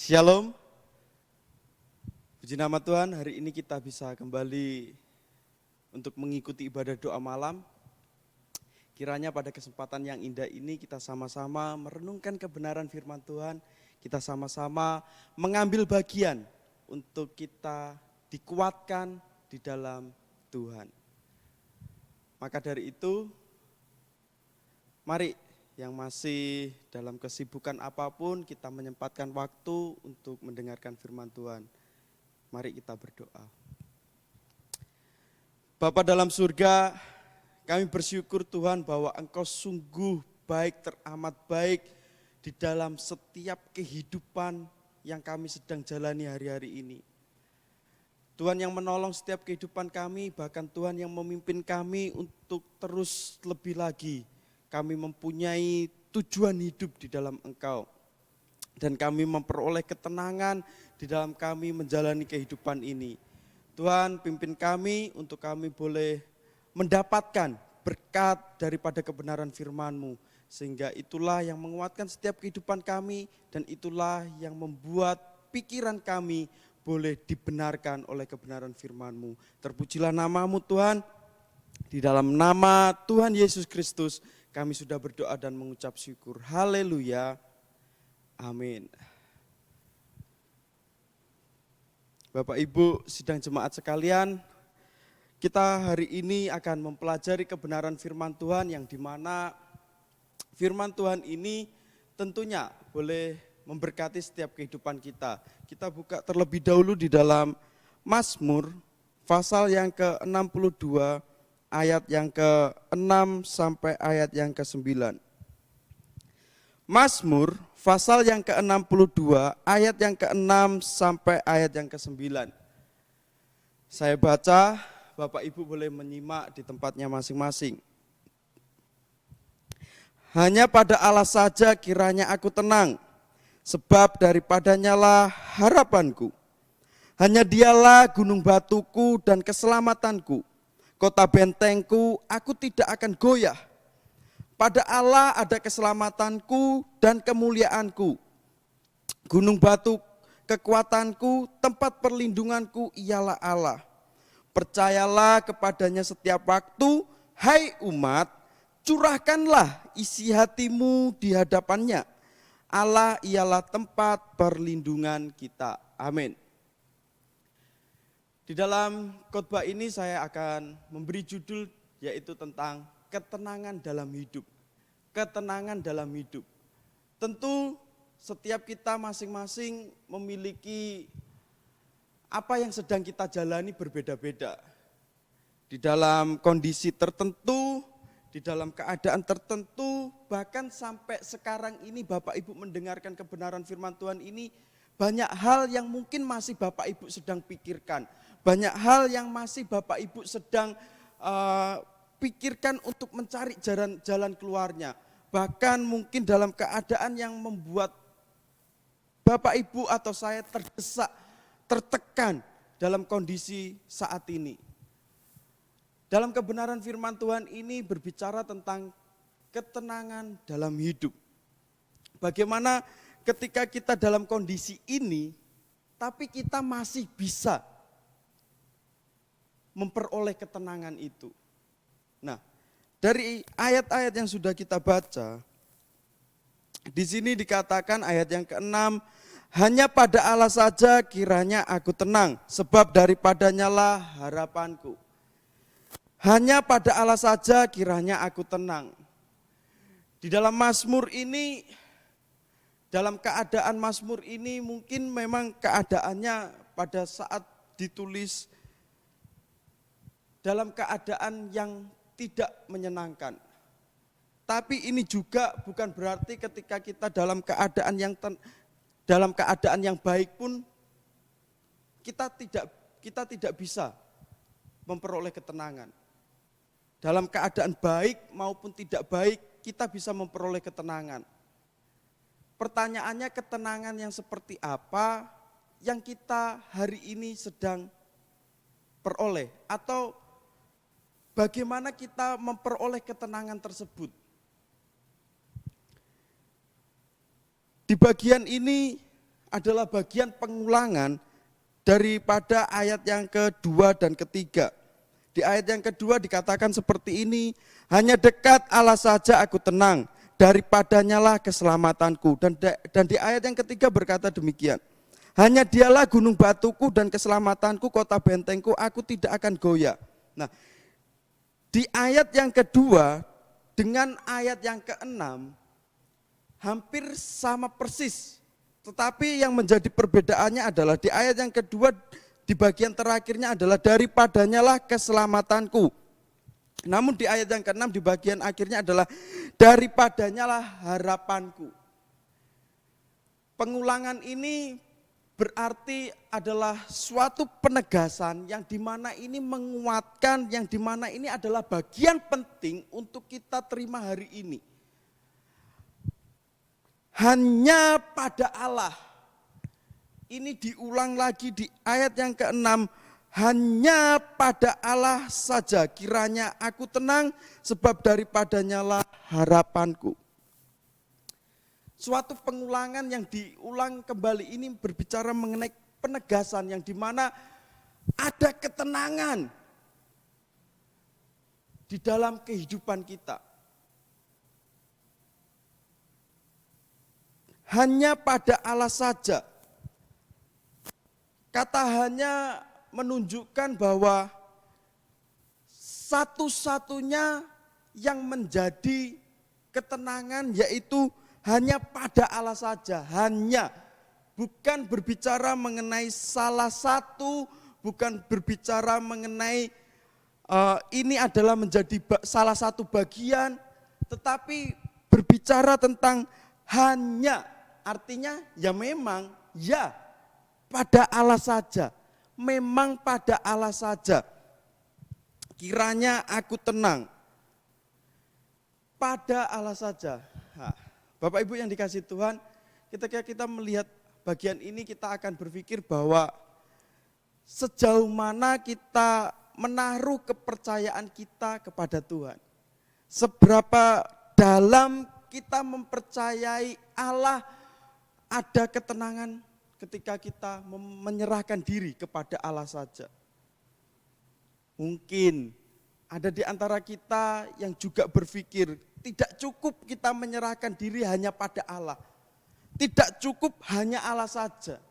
Shalom, puji nama Tuhan, hari ini kita bisa kembali untuk mengikuti ibadah doa malam. Kiranya pada kesempatan yang indah ini kita sama-sama merenungkan kebenaran firman Tuhan, kita sama-sama mengambil bagian untuk kita dikuatkan di dalam Tuhan. Maka dari itu, mari yang masih dalam kesibukan apapun, kita menyempatkan waktu untuk mendengarkan firman Tuhan. Mari kita berdoa. Bapa dalam surga, kami bersyukur Tuhan bahwa Engkau sungguh baik, teramat baik di dalam setiap kehidupan yang kami sedang jalani hari-hari ini. Tuhan yang menolong setiap kehidupan kami, bahkan Tuhan yang memimpin kami untuk terus lebih lagi kami mempunyai tujuan hidup di dalam Engkau. Dan kami memperoleh ketenangan di dalam kami menjalani kehidupan ini. Tuhan pimpin kami untuk kami boleh mendapatkan berkat daripada kebenaran firman-Mu. Sehingga itulah yang menguatkan setiap kehidupan kami dan itulah yang membuat pikiran kami boleh dibenarkan oleh kebenaran firman-Mu. Terpujilah nama-Mu Tuhan, di dalam nama Tuhan Yesus Kristus kami sudah berdoa dan mengucap syukur. Haleluya. Amin. Bapak Ibu sidang jemaat sekalian, kita hari ini akan mempelajari kebenaran firman Tuhan yang dimana firman Tuhan ini tentunya boleh memberkati setiap kehidupan kita. Kita buka terlebih dahulu di dalam Mazmur pasal yang ke-62 ayat yang ke-6 sampai ayat yang ke-9. Mazmur pasal yang ke-62 ayat yang ke-6 sampai ayat yang ke-9. Saya baca, Bapak Ibu boleh menyimak di tempatnya masing-masing. Hanya pada Allah saja kiranya aku tenang, sebab daripadanya lah harapanku. Hanya dialah gunung batuku dan keselamatanku. Kota bentengku, aku tidak akan goyah. Pada Allah ada keselamatanku dan kemuliaanku. Gunung batu kekuatanku, tempat perlindunganku ialah Allah. Percayalah kepadanya setiap waktu, hai umat, curahkanlah isi hatimu di hadapannya. Allah ialah tempat perlindungan kita. Amin. Di dalam khotbah ini saya akan memberi judul yaitu tentang ketenangan dalam hidup. Ketenangan dalam hidup. Tentu setiap kita masing-masing memiliki apa yang sedang kita jalani berbeda-beda. Di dalam kondisi tertentu, di dalam keadaan tertentu, bahkan sampai sekarang ini Bapak Ibu mendengarkan kebenaran firman Tuhan ini, banyak hal yang mungkin masih Bapak Ibu sedang pikirkan. Banyak hal yang masih Bapak Ibu sedang pikirkan untuk mencari jalan keluarnya. Bahkan mungkin dalam keadaan yang membuat Bapak Ibu atau saya terdesak, tertekan dalam kondisi saat ini. Dalam kebenaran firman Tuhan ini berbicara tentang ketenangan dalam hidup. Bagaimana ketika kita dalam kondisi ini, tapi kita masih bisa memperoleh ketenangan itu. Nah, dari ayat-ayat yang sudah kita baca, di sini dikatakan ayat yang ke-6, hanya pada Allah saja kiranya aku tenang, sebab daripadanya lah harapanku. Hanya pada Allah saja kiranya aku tenang. Di dalam Mazmur ini, dalam keadaan Mazmur ini mungkin memang keadaannya pada saat ditulis dalam keadaan yang tidak menyenangkan. Tapi ini juga bukan berarti ketika kita dalam keadaan yang baik pun kita tidak bisa memperoleh ketenangan. Dalam keadaan baik maupun tidak baik kita bisa memperoleh ketenangan. Pertanyaannya ketenangan yang seperti apa yang kita hari ini sedang peroleh atau bagaimana kita memperoleh ketenangan tersebut? Di bagian ini adalah bagian pengulangan daripada ayat yang kedua dan ketiga. Di ayat yang kedua dikatakan seperti ini, hanya dekat Allah saja aku tenang, daripadanya lah keselamatanku. Dan di ayat yang ketiga berkata demikian, hanya dialah gunung batuku dan keselamatanku, kota bentengku, aku tidak akan goyah. Nah, di ayat yang kedua dengan ayat yang keenam hampir sama persis. Tetapi yang menjadi perbedaannya adalah di ayat yang kedua di bagian terakhirnya adalah daripadanya lah keselamatanku. Namun di ayat yang keenam di bagian akhirnya adalah daripadanya lah harapanku. Pengulangan ini berarti adalah suatu penegasan yang dimana ini menguatkan, yang dimana ini adalah bagian penting untuk kita terima hari ini. Hanya pada Allah. Ini diulang lagi di ayat yang ke-6. Hanya pada Allah saja kiranya aku tenang, sebab daripadanya lah harapanku. Suatu pengulangan yang diulang kembali ini berbicara mengenai penegasan yang dimana ada ketenangan di dalam kehidupan kita. Hanya pada Allah saja. Kata hanya menunjukkan bahwa satu-satunya yang menjadi ketenangan yaitu hanya pada Allah saja. Hanya, bukan berbicara mengenai salah satu, bukan berbicara mengenai ini adalah menjadi salah satu bagian, tetapi berbicara tentang hanya. Artinya ya memang, ya pada Allah saja, memang pada Allah saja. Kiranya aku tenang, pada Allah saja. Nah, Bapak Ibu yang dikasihi Tuhan, ketika kita melihat bagian ini kita akan berpikir bahwa sejauh mana kita menaruh kepercayaan kita kepada Tuhan. Seberapa dalam kita mempercayai Allah, ada ketenangan ketika kita menyerahkan diri kepada Allah saja. Mungkin ada di antara kita yang juga berpikir tidak cukup kita menyerahkan diri hanya pada Allah. Tidak cukup hanya Allah saja.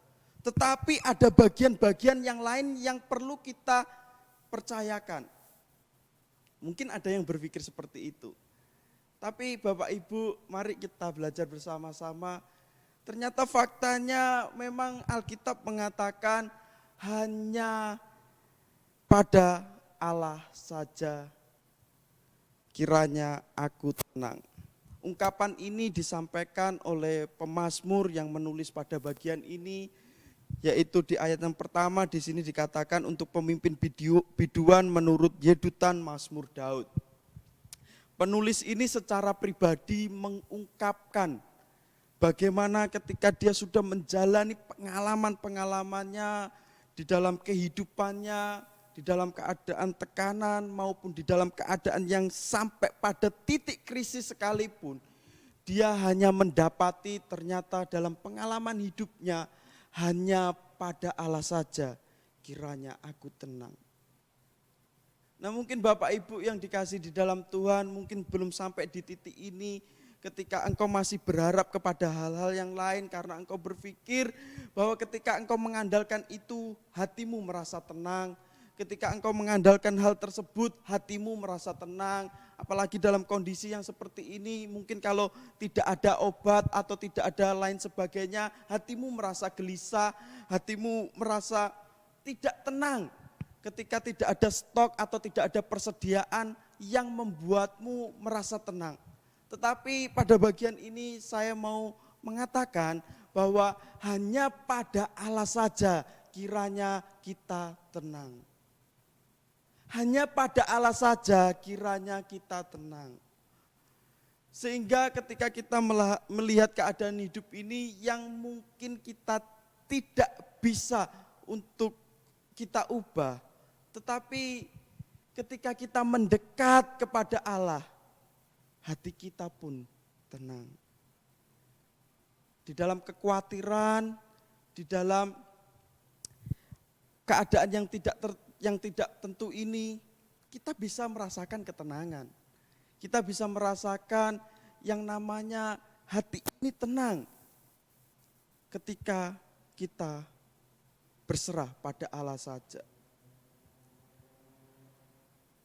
Tetapi ada bagian-bagian yang lain yang perlu kita percayakan. Mungkin ada yang berpikir seperti itu. Tapi Bapak Ibu, mari kita belajar bersama-sama. Ternyata faktanya memang Alkitab mengatakan hanya pada Allah saja kiranya aku tenang. Ungkapan ini disampaikan oleh pemazmur yang menulis pada bagian ini, yaitu di ayat yang pertama di sini dikatakan untuk pemimpin biduan menurut Yedutan Mazmur Daud. Penulis ini secara pribadi mengungkapkan bagaimana ketika dia sudah menjalani pengalaman-pengalamannya di dalam kehidupannya, di dalam keadaan tekanan maupun di dalam keadaan yang sampai pada titik krisis sekalipun, dia hanya mendapati ternyata dalam pengalaman hidupnya hanya pada Allah saja kiranya aku tenang. Nah, mungkin Bapak Ibu yang dikasih di dalam Tuhan mungkin belum sampai di titik ini ketika engkau masih berharap kepada hal-hal yang lain karena engkau berpikir bahwa ketika engkau mengandalkan itu hatimu merasa tenang. Ketika engkau mengandalkan hal tersebut hatimu merasa tenang. Apalagi dalam kondisi yang seperti ini mungkin kalau tidak ada obat atau tidak ada lain sebagainya, hatimu merasa gelisah, hatimu merasa tidak tenang. Ketika tidak ada stok atau tidak ada persediaan yang membuatmu merasa tenang. Tetapi pada bagian ini saya mau mengatakan bahwa hanya pada Allah saja kiranya kita tenang. Hanya pada Allah saja kiranya kita tenang. Sehingga ketika kita melihat keadaan hidup ini yang mungkin kita tidak bisa untuk kita ubah. Tetapi ketika kita mendekat kepada Allah, hati kita pun tenang. Di dalam kekhawatiran, di dalam keadaan yang tidak tentu ini, kita bisa merasakan ketenangan. Kita bisa merasakan yang namanya hati ini tenang ketika kita berserah pada Allah saja.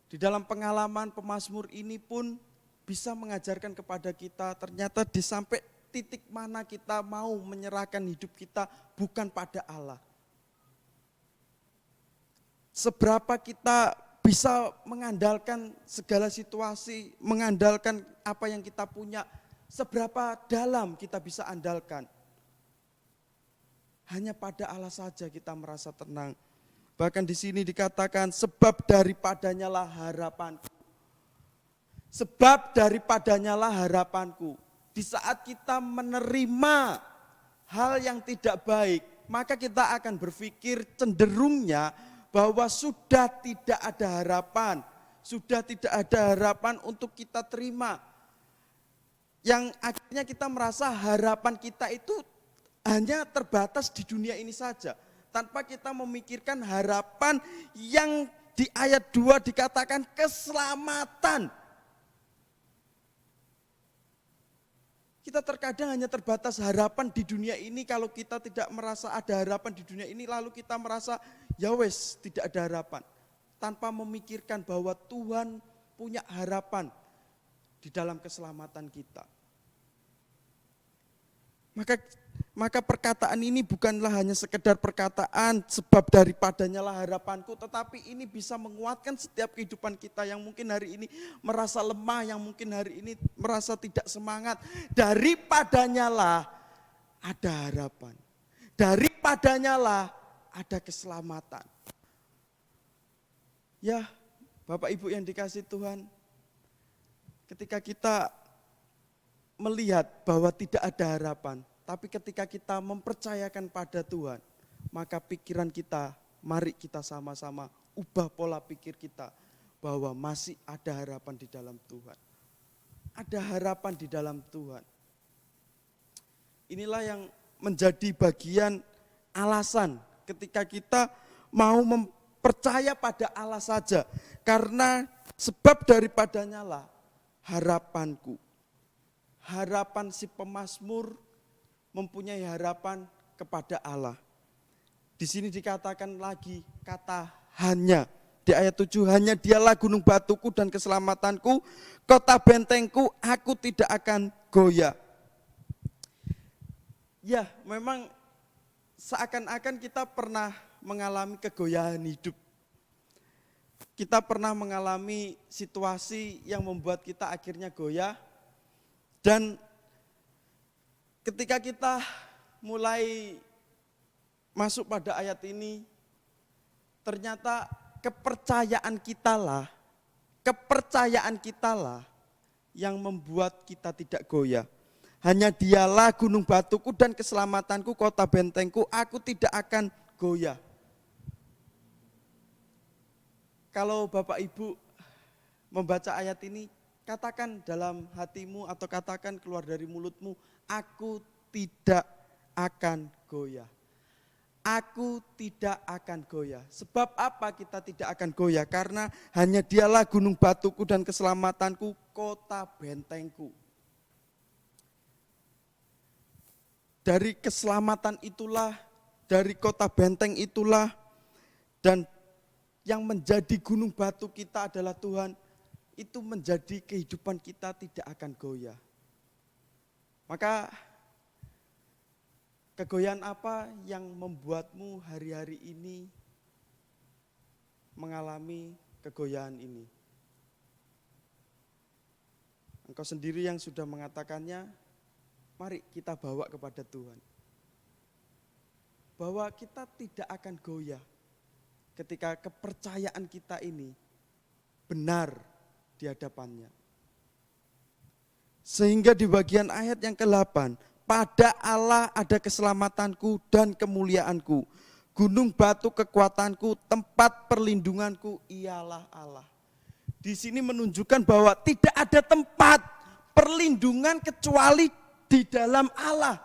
Di dalam pengalaman pemazmur ini pun bisa mengajarkan kepada kita ternyata di sampai titik mana kita mau menyerahkan hidup kita bukan pada Allah. Seberapa kita bisa mengandalkan segala situasi, mengandalkan apa yang kita punya, seberapa dalam kita bisa andalkan. Hanya pada Allah saja kita merasa tenang. Bahkan di sini dikatakan sebab daripadanya lah harapanku. Sebab daripadanya lah harapanku. Di saat kita menerima hal yang tidak baik, maka kita akan berpikir cenderungnya bahwa sudah tidak ada harapan. Sudah tidak ada harapan untuk kita terima. Yang akhirnya kita merasa harapan kita itu hanya terbatas di dunia ini saja. Tanpa kita memikirkan harapan yang di ayat 2 dikatakan keselamatan. Kita terkadang hanya terbatas harapan di dunia ini, kalau kita tidak merasa ada harapan di dunia ini, lalu kita merasa ya wes tidak ada harapan. Tanpa memikirkan bahwa Tuhan punya harapan di dalam keselamatan kita. Maka perkataan ini bukanlah hanya sekedar perkataan sebab daripadanya lah harapanku, tetapi ini bisa menguatkan setiap kehidupan kita yang mungkin hari ini merasa lemah, yang mungkin hari ini merasa tidak semangat. Daripadanya lah ada harapan, daripadanya lah ada keselamatan. Ya, Bapak Ibu yang dikasihi Tuhan, ketika kita melihat bahwa tidak ada harapan, tapi ketika kita mempercayakan pada Tuhan, maka pikiran kita, mari kita sama-sama ubah pola pikir kita bahwa masih ada harapan di dalam Tuhan. Ada harapan di dalam Tuhan. Inilah yang menjadi bagian alasan ketika kita mau percaya pada Allah saja. Karena sebab daripadanya lah harapanku. Harapan si pemazmur mempunyai harapan kepada Allah. Di sini dikatakan lagi kata hanya. Di ayat 7, hanya dialah gunung batuku dan keselamatanku, kota bentengku, aku tidak akan goyah. Ya, memang seakan-akan kita pernah mengalami kegoyahan hidup. Kita pernah mengalami situasi yang membuat kita akhirnya goyah. Dan ketika kita mulai masuk pada ayat ini, ternyata kepercayaan kita lah yang membuat kita tidak goyah. Hanya dialah gunung batuku dan keselamatanku, kota bentengku, aku tidak akan goyah. Kalau Bapak Ibu membaca ayat ini, katakan dalam hatimu atau katakan keluar dari mulutmu, aku tidak akan goyah. Aku tidak akan goyah. Sebab apa kita tidak akan goyah? Karena hanya dialah gunung batuku dan keselamatanku, kota bentengku. Dari keselamatan itulah, dari kota benteng itulah, dan yang menjadi gunung batu kita adalah Tuhan, itu menjadi kehidupan kita tidak akan goyah. Maka kegoyahan apa yang membuatmu hari-hari ini mengalami kegoyahan ini? Engkau sendiri yang sudah mengatakannya, mari kita bawa kepada Tuhan. Bahwa kita tidak akan goyah ketika kepercayaan kita ini benar di hadapannya. Sehingga di bagian ayat yang ke-8, pada Allah ada keselamatanku dan kemuliaanku. Gunung batu kekuatanku, tempat perlindunganku ialah Allah. Di sini menunjukkan bahwa tidak ada tempat perlindungan kecuali di dalam Allah.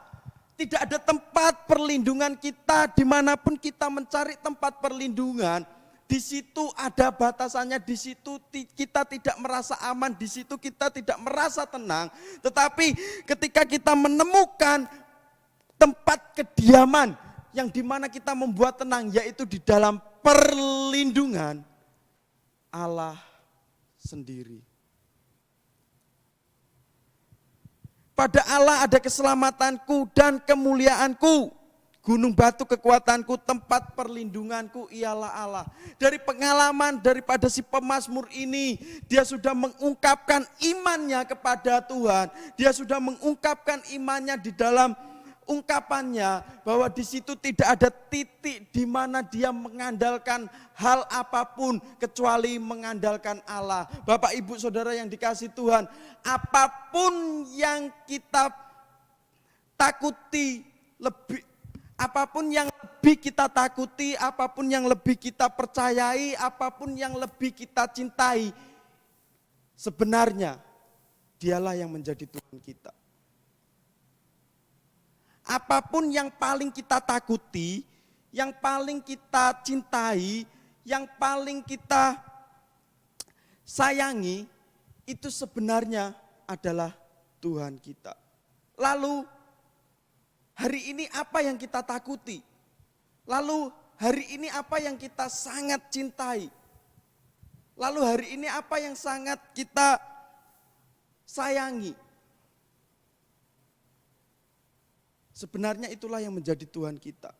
Tidak ada tempat perlindungan kita, dimanapun kita mencari tempat perlindungan, di situ ada batasannya, di situ kita tidak merasa aman, di situ kita tidak merasa tenang. Tetapi ketika kita menemukan tempat kediaman yang dimana kita membuat tenang, yaitu di dalam perlindungan Allah sendiri. Pada Allah ada keselamatanku dan kemuliaanku. Gunung batu kekuatanku, tempat perlindunganku ialah Allah. Dari pengalaman daripada si pemazmur ini, dia sudah mengungkapkan imannya kepada Tuhan. Dia sudah mengungkapkan imannya di dalam ungkapannya, bahwa di situ tidak ada titik di mana dia mengandalkan hal apapun kecuali mengandalkan Allah. Bapak Ibu Saudara yang dikasihi Tuhan, apapun yang kita takuti, apapun yang lebih kita takuti, apapun yang lebih kita percayai, apapun yang lebih kita cintai, sebenarnya dialah yang menjadi Tuhan kita. Apapun yang paling kita takuti, yang paling kita cintai, yang paling kita sayangi, itu sebenarnya adalah Tuhan kita. Lalu hari ini apa yang kita takuti? Lalu hari ini apa yang kita sangat cintai? Lalu hari ini apa yang sangat kita sayangi? Sebenarnya itulah yang menjadi Tuhan kita.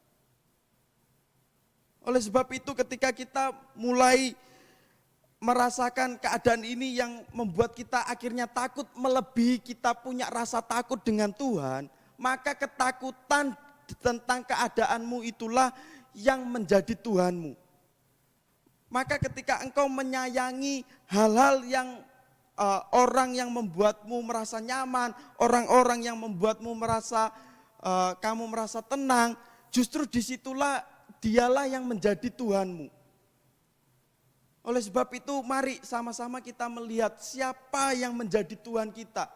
Oleh sebab itu ketika kita mulai merasakan keadaan ini yang membuat kita akhirnya takut melebihi kita punya rasa takut dengan Tuhan, maka ketakutan tentang keadaanmu itulah yang menjadi Tuhanmu. Maka ketika engkau menyayangi hal-hal yang orang yang membuatmu merasa nyaman, orang-orang yang membuatmu merasa kamu merasa tenang, justru disitulah dialah yang menjadi Tuhanmu. Oleh sebab itu mari sama-sama kita melihat siapa yang menjadi Tuhan kita.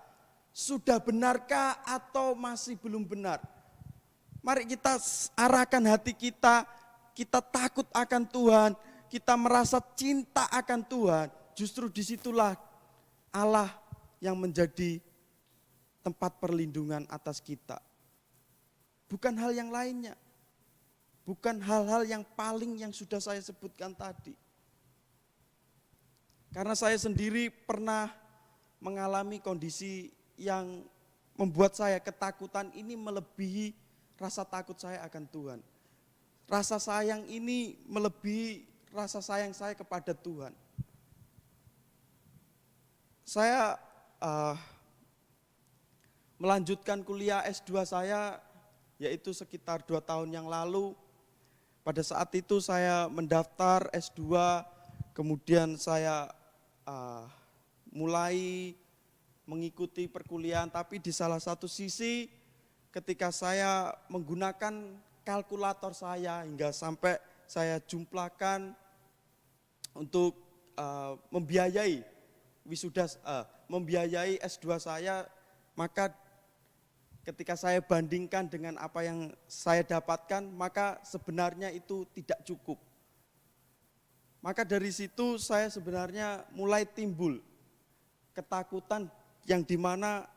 Sudah benarkah atau masih belum benar? Mari kita arahkan hati kita, kita takut akan Tuhan, kita merasa cinta akan Tuhan. Justru disitulah Allah yang menjadi tempat perlindungan atas kita. Bukan hal yang lainnya. Bukan hal-hal yang paling yang sudah saya sebutkan tadi. Karena saya sendiri pernah mengalami kondisi yang membuat saya ketakutan ini melebihi rasa takut saya akan Tuhan. Rasa sayang ini melebihi rasa sayang saya kepada Tuhan. Saya melanjutkan kuliah S2 saya, yaitu sekitar 2 tahun yang lalu. Pada saat itu saya mendaftar S2, kemudian saya mulai mengikuti perkuliahan, tapi di salah satu sisi ketika saya menggunakan kalkulator saya hingga sampai saya jumlahkan untuk membiayai wisuda, membiayai S2 saya, maka ketika saya bandingkan dengan apa yang saya dapatkan, maka sebenarnya itu tidak cukup. Maka dari situ saya sebenarnya mulai timbul ketakutan yang dimana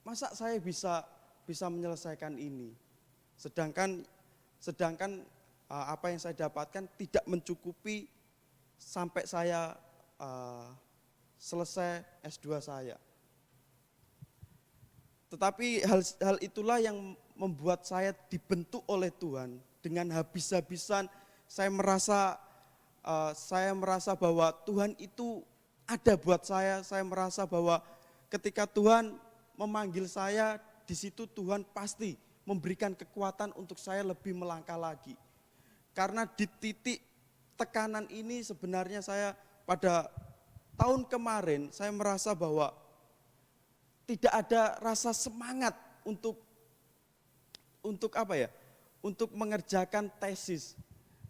masa saya bisa menyelesaikan ini. Sedangkan apa yang saya dapatkan tidak mencukupi sampai saya selesai S2 saya. Tetapi hal itulah yang membuat saya dibentuk oleh Tuhan. Dengan habis-habisan saya merasa bahwa Tuhan itu ada buat saya. Saya merasa bahwa ketika Tuhan memanggil saya, di situ Tuhan pasti memberikan kekuatan untuk saya lebih melangkah lagi. Karena di titik tekanan ini sebenarnya saya pada tahun kemarin saya merasa bahwa tidak ada rasa semangat untuk mengerjakan tesis.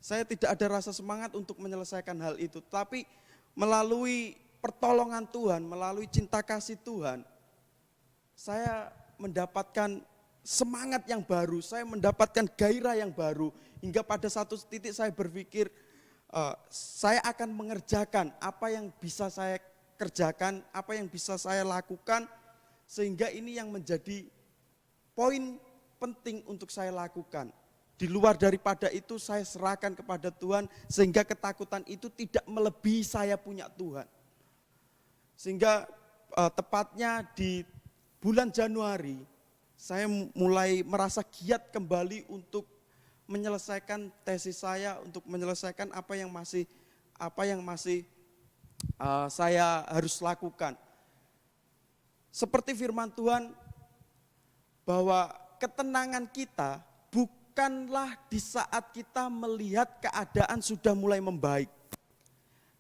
Saya tidak ada rasa semangat untuk menyelesaikan hal itu, tapi melalui pertolongan Tuhan, melalui cinta kasih Tuhan, saya mendapatkan semangat yang baru, saya mendapatkan gairah yang baru. Hingga pada satu titik saya berpikir, saya akan mengerjakan apa yang bisa saya kerjakan, apa yang bisa saya lakukan, sehingga ini yang menjadi poin penting untuk saya lakukan. Di luar daripada itu saya serahkan kepada Tuhan, sehingga ketakutan itu tidak melebihi saya punya Tuhan. Sehingga tepatnya di bulan Januari, saya mulai merasa giat kembali untuk menyelesaikan tesis saya, untuk menyelesaikan apa yang masih saya harus lakukan. Seperti firman Tuhan, bahwa ketenangan kita bukanlah di saat kita melihat keadaan sudah mulai membaik.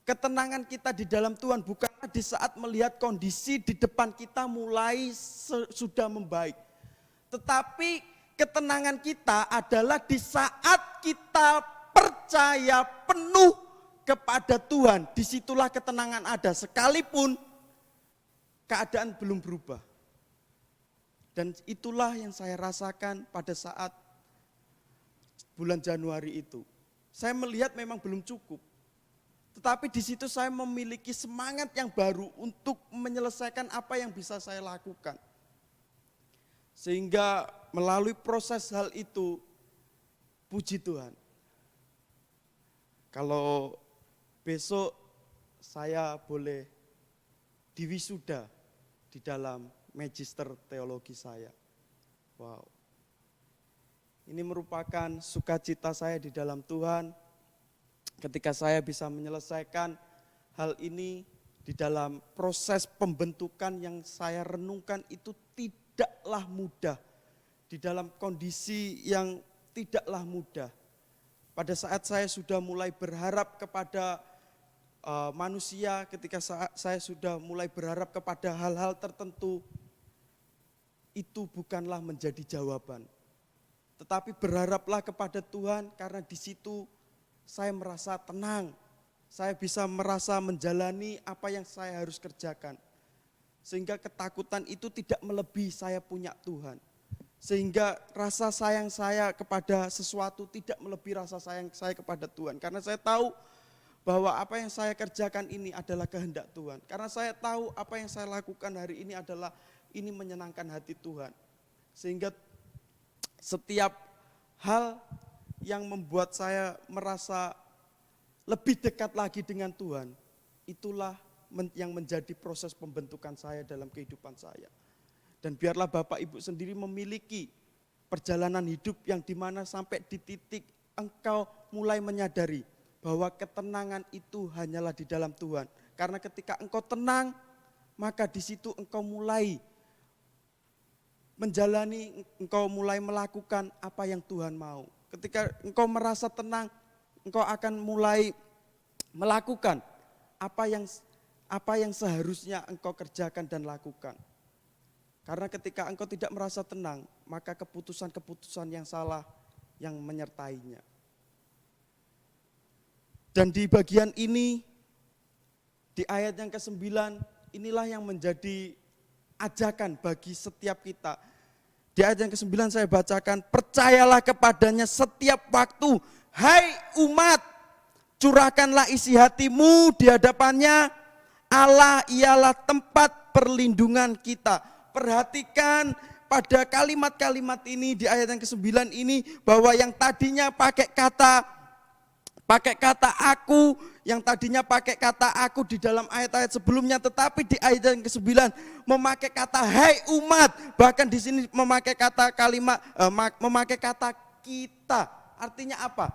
Ketenangan kita di dalam Tuhan bukanlah di saat melihat kondisi di depan kita mulai sudah membaik. Tetapi ketenangan kita adalah di saat kita percaya penuh kepada Tuhan. Disitulah ketenangan ada, sekalipun keadaan belum berubah. Dan itulah yang saya rasakan pada saat bulan Januari itu. Saya melihat memang belum cukup. Tetapi di situ saya memiliki semangat yang baru untuk menyelesaikan apa yang bisa saya lakukan. Sehingga melalui proses hal itu, puji Tuhan. Kalau besok saya boleh diwisuda di dalam magister teologi saya. Wow. Ini merupakan sukacita saya di dalam Tuhan ketika saya bisa menyelesaikan hal ini di dalam proses pembentukan yang saya renungkan itu tidaklah mudah. Di dalam kondisi yang tidaklah mudah. Pada saat saya sudah mulai berharap kepada manusia, ketika saya sudah mulai berharap kepada hal-hal tertentu, itu bukanlah menjadi jawaban. Tetapi berharaplah kepada Tuhan, karena di situ saya merasa tenang. Saya bisa merasa menjalani apa yang saya harus kerjakan. Sehingga ketakutan itu tidak melebihi saya punya Tuhan. Sehingga rasa sayang saya kepada sesuatu tidak melebihi rasa sayang saya kepada Tuhan. Karena saya tahu bahwa apa yang saya kerjakan ini adalah kehendak Tuhan. Karena saya tahu apa yang saya lakukan hari ini adalah ini menyenangkan hati Tuhan. Sehingga setiap hal yang membuat saya merasa lebih dekat lagi dengan Tuhan, itulah yang menjadi proses pembentukan saya dalam kehidupan saya. Dan biarlah Bapak Ibu sendiri memiliki perjalanan hidup yang dimana sampai di titik engkau mulai menyadari bahwa ketenangan itu hanyalah di dalam Tuhan. Karena ketika engkau tenang, maka di situ engkau mulai menjalani, engkau mulai melakukan apa yang Tuhan mau. Ketika engkau merasa tenang, engkau akan mulai melakukan apa yang seharusnya engkau kerjakan dan lakukan. Karena ketika engkau tidak merasa tenang, maka keputusan-keputusan yang salah yang menyertainya. Dan di bagian ini, di ayat yang ke-9, inilah yang menjadi ajakan bagi setiap kita. Di ayat yang ke-9 saya bacakan, percayalah kepadanya setiap waktu, hai umat, curahkanlah isi hatimu di hadapannya, Allah ialah tempat perlindungan kita. Perhatikan pada kalimat-kalimat ini di ayat yang ke-9 ini, bahwa yang tadinya pakai kata aku, yang tadinya pakai kata aku di dalam ayat-ayat sebelumnya, tetapi di ayat yang ke-9 memakai kata hai umat, bahkan di sini memakai kata memakai kata kita. Artinya apa?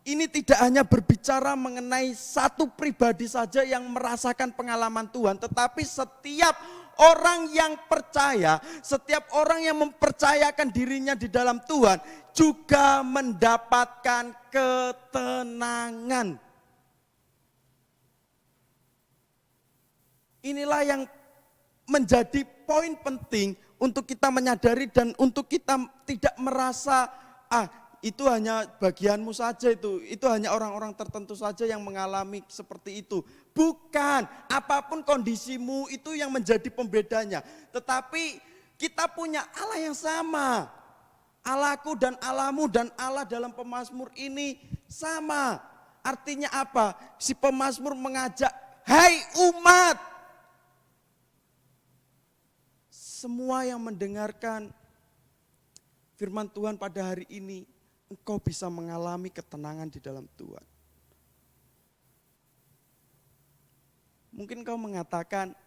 Ini tidak hanya berbicara mengenai satu pribadi saja yang merasakan pengalaman Tuhan, tetapi setiap orang yang percaya, setiap orang yang mempercayakan dirinya di dalam Tuhan juga mendapatkan ketenangan. Inilah yang menjadi poin penting untuk kita menyadari dan untuk kita tidak merasa itu hanya bagianmu saja, itu hanya orang-orang tertentu saja yang mengalami seperti itu. Bukan, apapun kondisimu itu yang menjadi pembedanya. Tetapi kita punya Allah yang sama. Allahku dan Allahmu dan Allah dalam pemazmur ini sama. Artinya apa? Si pemazmur mengajak, hai umat, semua yang mendengarkan firman Tuhan pada hari ini, engkau bisa mengalami ketenangan di dalam Tuhan. Mungkin kau mengatakan,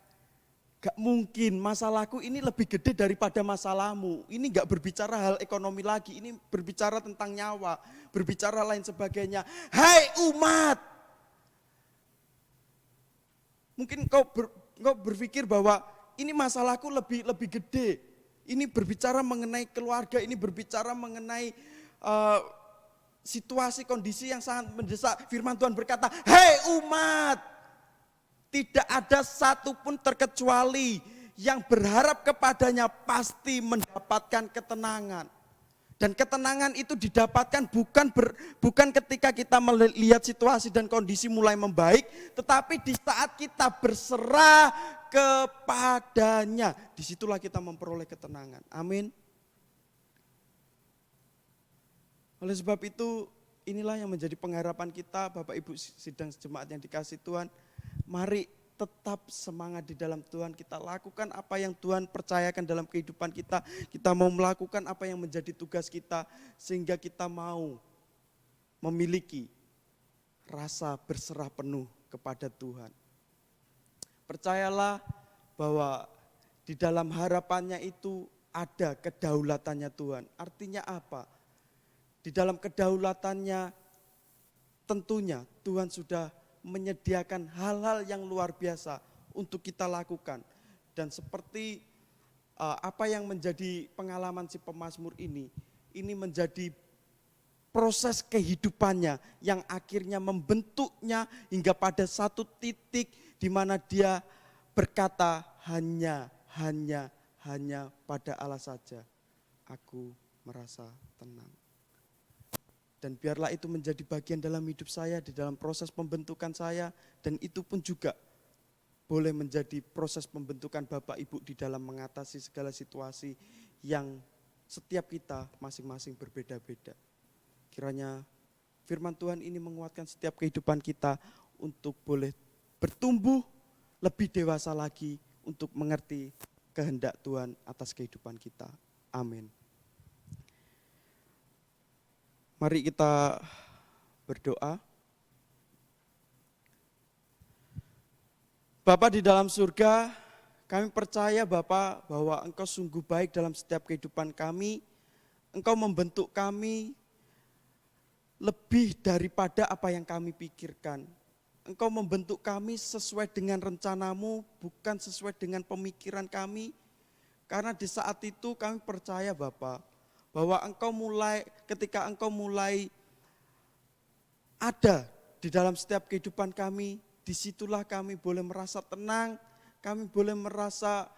gak mungkin masalahku ini lebih gede daripada masalahmu. Ini gak berbicara hal ekonomi lagi, ini berbicara tentang nyawa, berbicara lain sebagainya. Hai umat! Mungkin kau berpikir bahwa ini masalahku lebih gede. Ini berbicara mengenai keluarga, ini berbicara mengenai situasi, kondisi yang sangat mendesak. Firman Tuhan berkata, hai umat! Tidak ada satupun terkecuali yang berharap kepadanya pasti mendapatkan ketenangan. Dan ketenangan itu didapatkan bukan ketika kita melihat situasi dan kondisi mulai membaik, tetapi di saat kita berserah kepadanya. Disitulah kita memperoleh ketenangan. Amin. Oleh sebab itu, inilah yang menjadi pengharapan kita, Bapak Ibu sidang jemaat yang dikasihi Tuhan. Mari tetap semangat di dalam Tuhan, kita lakukan apa yang Tuhan percayakan dalam kehidupan kita. Kita mau melakukan apa yang menjadi tugas kita, sehingga kita mau memiliki rasa berserah penuh kepada Tuhan. Percayalah bahwa di dalam harapannya itu ada kedaulatannya Tuhan. Artinya apa? Di dalam kedaulatannya tentunya Tuhan sudah menyediakan hal-hal yang luar biasa untuk kita lakukan. Dan seperti apa yang menjadi pengalaman si pemazmur ini menjadi proses kehidupannya yang akhirnya membentuknya hingga pada satu titik di mana dia berkata, hanya pada Allah saja aku merasa tenang. Dan biarlah itu menjadi bagian dalam hidup saya, di dalam proses pembentukan saya. Dan itu pun juga boleh menjadi proses pembentukan Bapak Ibu di dalam mengatasi segala situasi yang setiap kita masing-masing berbeda-beda. Kiranya firman Tuhan ini menguatkan setiap kehidupan kita untuk boleh bertumbuh lebih dewasa lagi untuk mengerti kehendak Tuhan atas kehidupan kita. Amin. Mari kita berdoa. Bapa di dalam surga, kami percaya Bapa bahwa Engkau sungguh baik dalam setiap kehidupan kami. Engkau membentuk kami lebih daripada apa yang kami pikirkan. Engkau membentuk kami sesuai dengan rencanamu, bukan sesuai dengan pemikiran kami. Karena di saat itu kami percaya Bapa, bahwa ketika Engkau mulai ada di dalam setiap kehidupan kami, disitulah kami boleh merasa tenang, kami boleh merasa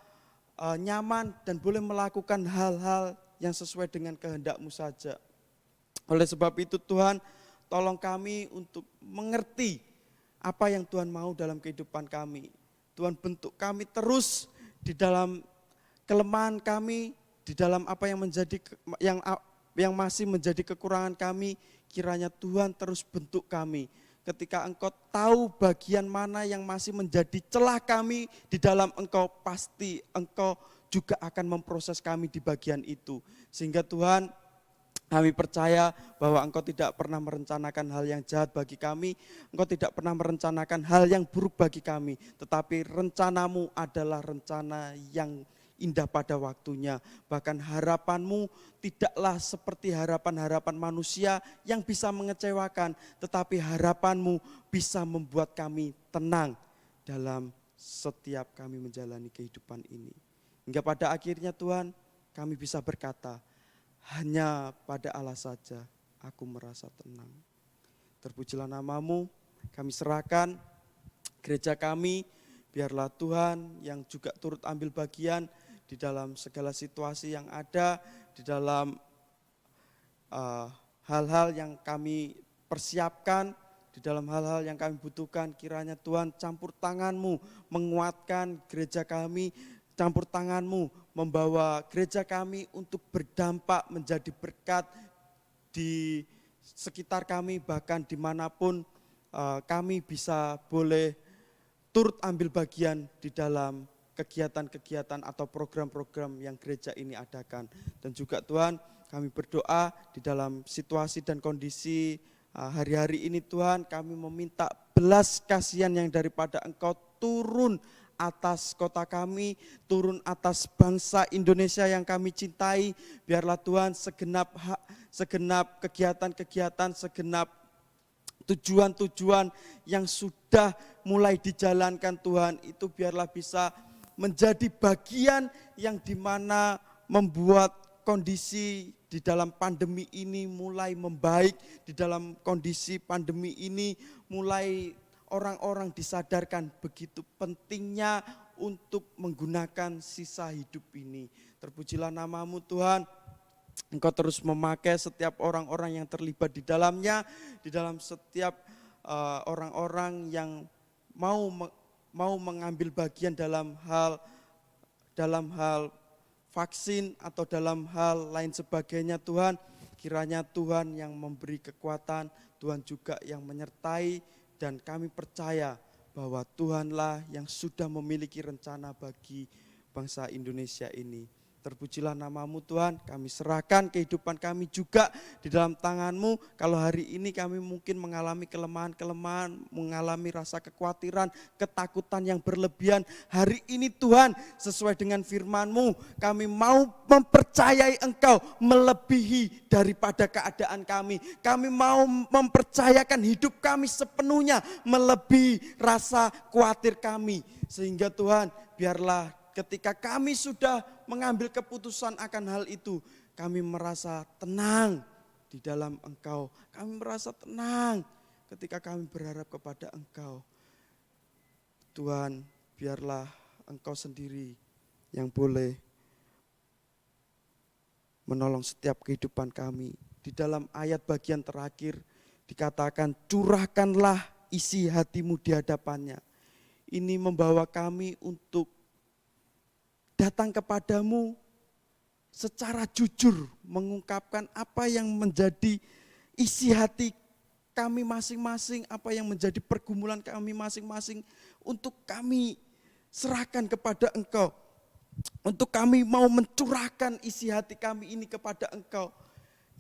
nyaman dan boleh melakukan hal-hal yang sesuai dengan kehendak-Mu saja. Oleh sebab itu Tuhan, tolong kami untuk mengerti apa yang Tuhan mau dalam kehidupan kami. Tuhan bentuk kami terus di dalam kelemahan kami, di dalam apa yang masih menjadi kekurangan kami, kiranya Tuhan terus bentuk kami. Ketika Engkau tahu bagian mana yang masih menjadi celah kami di dalam Engkau, pasti Engkau juga akan memproses kami di bagian itu. Sehingga Tuhan, kami percaya bahwa Engkau tidak pernah merencanakan hal yang jahat bagi kami, Engkau tidak pernah merencanakan hal yang buruk bagi kami, tetapi rencana-Mu adalah rencana yang indah pada waktunya. Bahkan harapan-Mu tidaklah seperti harapan-harapan manusia yang bisa mengecewakan, tetapi harapan-Mu bisa membuat kami tenang dalam setiap kami menjalani kehidupan ini. Hingga pada akhirnya Tuhan, kami bisa berkata, hanya pada Allah saja aku merasa tenang. Terpujilah nama-Mu, kami serahkan gereja kami, biarlah Tuhan yang juga turut ambil bagian di dalam segala situasi yang ada, di dalam hal-hal yang kami persiapkan, di dalam hal-hal yang kami butuhkan. Kiranya Tuhan campur tangan-Mu menguatkan gereja kami, campur tangan-Mu membawa gereja kami untuk berdampak menjadi berkat di sekitar kami, bahkan dimanapun kami bisa boleh turut ambil bagian di dalam kegiatan-kegiatan atau program-program yang gereja ini adakan. Dan juga Tuhan, kami berdoa di dalam situasi dan kondisi hari-hari ini Tuhan, kami meminta belas kasihan yang daripada Engkau turun atas kota kami, turun atas bangsa Indonesia yang kami cintai. Biarlah Tuhan segenap kegiatan-kegiatan, segenap tujuan-tujuan yang sudah mulai dijalankan Tuhan, itu biarlah bisa menjadi bagian yang dimana membuat kondisi di dalam pandemi ini mulai membaik, di dalam kondisi pandemi ini mulai orang-orang disadarkan begitu pentingnya untuk menggunakan sisa hidup ini. Terpujilah namamu Tuhan, Engkau terus memakai setiap orang-orang yang terlibat di dalamnya, di dalam setiap orang-orang yang mau mengambil bagian dalam hal vaksin atau dalam hal lain sebagainya Tuhan. Kiranya Tuhan yang memberi kekuatan, Tuhan juga yang menyertai, dan kami percaya bahwa Tuhanlah yang sudah memiliki rencana bagi bangsa Indonesia ini. Terpujilah namamu Tuhan, kami serahkan kehidupan kami juga di dalam tangan-Mu. Kalau hari ini kami mungkin mengalami kelemahan-kelemahan, mengalami rasa kekhawatiran, ketakutan yang berlebihan. Hari ini Tuhan, sesuai dengan firman-Mu, kami mau mempercayai Engkau melebihi daripada keadaan kami. Kami mau mempercayakan hidup kami sepenuhnya melebihi rasa khawatir kami. Sehingga Tuhan, biarlah ketika kami sudah mengambil keputusan akan hal itu, kami merasa tenang di dalam Engkau. Kami merasa tenang ketika kami berharap kepada Engkau. Tuhan, biarlah Engkau sendiri yang boleh menolong setiap kehidupan kami. Di dalam ayat bagian terakhir dikatakan, curahkanlah isi hatimu di hadapannya. Ini membawa kami untuk datang kepadamu secara jujur, mengungkapkan apa yang menjadi isi hati kami masing-masing, apa yang menjadi pergumulan kami masing-masing, untuk kami serahkan kepada Engkau, untuk kami mau mencurahkan isi hati kami ini kepada Engkau.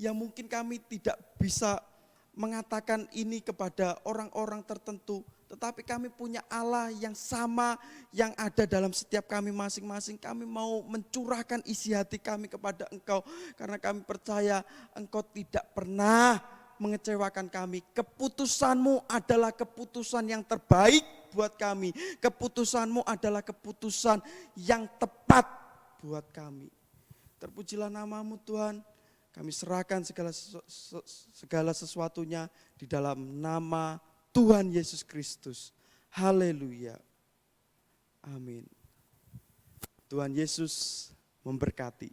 Yang mungkin kami tidak bisa mengatakan ini kepada orang-orang tertentu, tetapi kami punya Allah yang sama yang ada dalam setiap kami masing-masing. Kami mau mencurahkan isi hati kami kepada Engkau, karena kami percaya Engkau tidak pernah mengecewakan kami. Keputusan-Mu adalah keputusan yang terbaik buat kami. Keputusan-Mu adalah keputusan yang tepat buat kami. Terpujilah namamu Tuhan. Kami serahkan segala sesuatunya di dalam nama Tuhan Yesus Kristus. Haleluya. Amin. Tuhan Yesus memberkati.